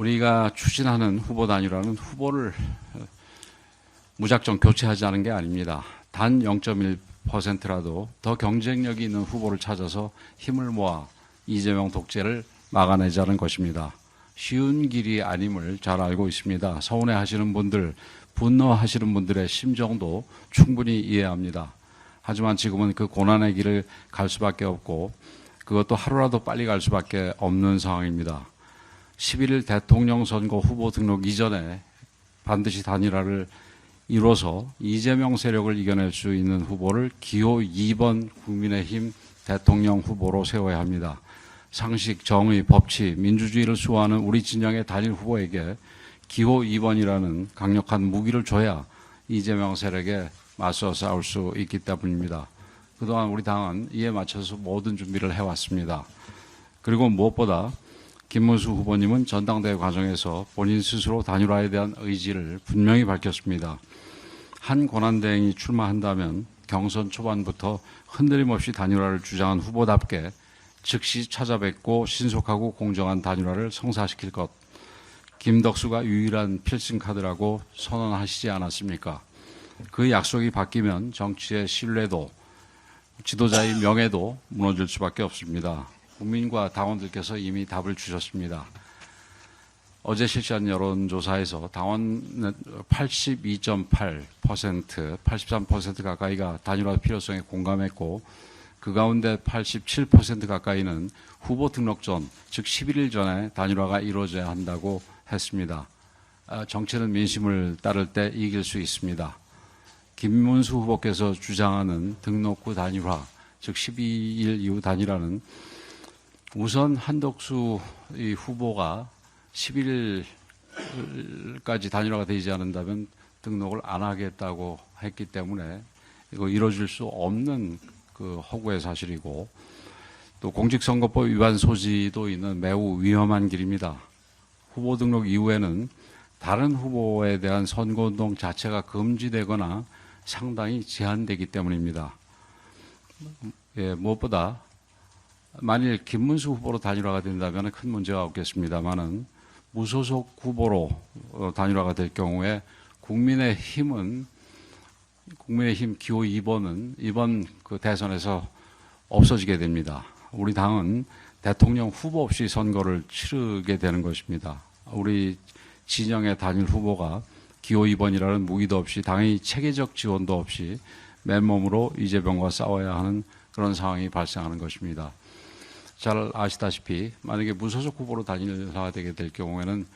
우리가 추진하는 후보 단일화는 후보를 무작정 교체하자는 게 아닙니다. 단 0.1%라도 더 경쟁력이 있는 후보를 찾아서 힘을 모아 이재명 독재를 막아내자는 것입니다. 쉬운 길이 아님을 잘 알고 있습니다. 서운해하시는 분들, 분노하시는 분들의 심정도 충분히 이해합니다. 하지만 지금은 그 고난의 길을 갈 수밖에 없고 그것도 하루라도 빨리 갈 수밖에 없는 상황입니다. 11일 대통령 선거 후보 등록 이전에 반드시 단일화를 이뤄서 이재명 세력을 이겨낼 수 있는 후보를 기호 2번 국민의힘 대통령 후보로 세워야 합니다. 상식, 정의, 법치, 민주주의를 수호하는 우리 진영의 단일 후보에게 기호 2번이라는 강력한 무기를 줘야 이재명 세력에 맞서 싸울 수 있기 때문입니다. 그동안 우리 당은 이에 맞춰서 모든 준비를 해왔습니다. 그리고 무엇보다 김문수 후보님은 전당대회 과정에서 본인 스스로 단일화에 대한 의지를 분명히 밝혔습니다. 한 권한대행이 출마한다면 경선 초반부터 흔들림 없이 단일화를 주장한 후보답게 즉시 찾아뵙고 신속하고 공정한 단일화를 성사시킬 것. 김덕수가 유일한 필승카드라고 선언하시지 않았습니까? 그 약속이 바뀌면 정치의 신뢰도, 지도자의 명예도 무너질 수밖에 없습니다. 국민과 당원들께서 이미 답을 주셨습니다. 어제 실시한 여론조사에서 당원 82.8%, 83% 가까이가 단일화 필요성에 공감했고 그 가운데 87% 가까이는 후보 등록 전, 즉 11일 전에 단일화가 이루어져야 한다고 했습니다. 정치는 민심을 따를 때 이길 수 있습니다. 김문수 후보께서 주장하는 등록 후 단일화, 즉 12일 이후 단일화는 우선 한덕수 이 후보가 11일까지 단일화가 되지 않는다면 등록을 안 하겠다고 했기 때문에 이거 이루어질 수 없는 그 허구의 사실이고 또 공직선거법 위반 소지도 있는 매우 위험한 길입니다. 후보 등록 이후에는 다른 후보에 대한 선거운동 자체가 금지되거나 상당히 제한되기 때문입니다. 무엇보다 만일 김문수 후보로 단일화가 된다면 큰 문제가 없겠습니다만은 무소속 후보로 단일화가 될 경우에 국민의힘 기호 2번은 이번 그 대선에서 없어지게 됩니다. 우리 당은 대통령 후보 없이 선거를 치르게 되는 것입니다. 우리 진영의 단일 후보가 기호 2번이라는 무기도 없이 당의 체계적 지원도 없이 맨몸으로 이재명과 싸워야 하는 그런 상황이 발생하는 것입니다. 잘 아시다시피 만약에 무소속 후보로 단일화되게 될 경우에는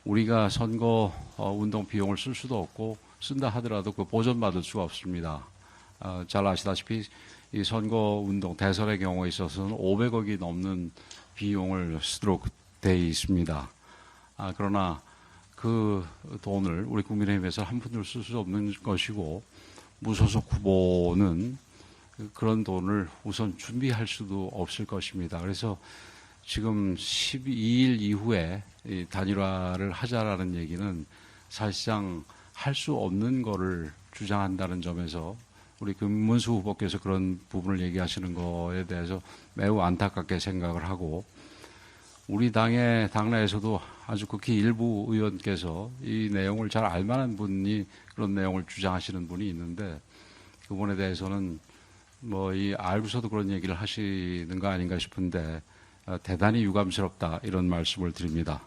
우리가 선거 운동 비용을 쓸 수도 없고 쓴다 하더라도 그 보전받을 수가 없습니다. 잘 아시다시피 이 선거 운동 대선의 경우에 있어서는 500억이 넘는 비용을 쓰도록 되어 있습니다. 그러나 그 돈을 우리 국민의힘에서 한 푼도 쓸 수 없는 것이고 무소속 후보는 그런 돈을 우선 준비할 수도 없을 것입니다. 그래서 지금 12일 이후에 이 단일화를 하자라는 얘기는 사실상 할 수 없는 거를 주장한다는 점에서 우리 김문수 후보께서 그런 부분을 얘기하시는 거에 대해서 매우 안타깝게 생각을 하고 우리 당의 당내에서도 아주 극히 일부 의원께서 이 내용을 잘 알만한 분이 그런 내용을 주장하시는 분이 있는데 그분에 대해서는 이 알고서도 그런 얘기를 하시는 거 아닌가 싶은데 대단히 유감스럽다 이런 말씀을 드립니다.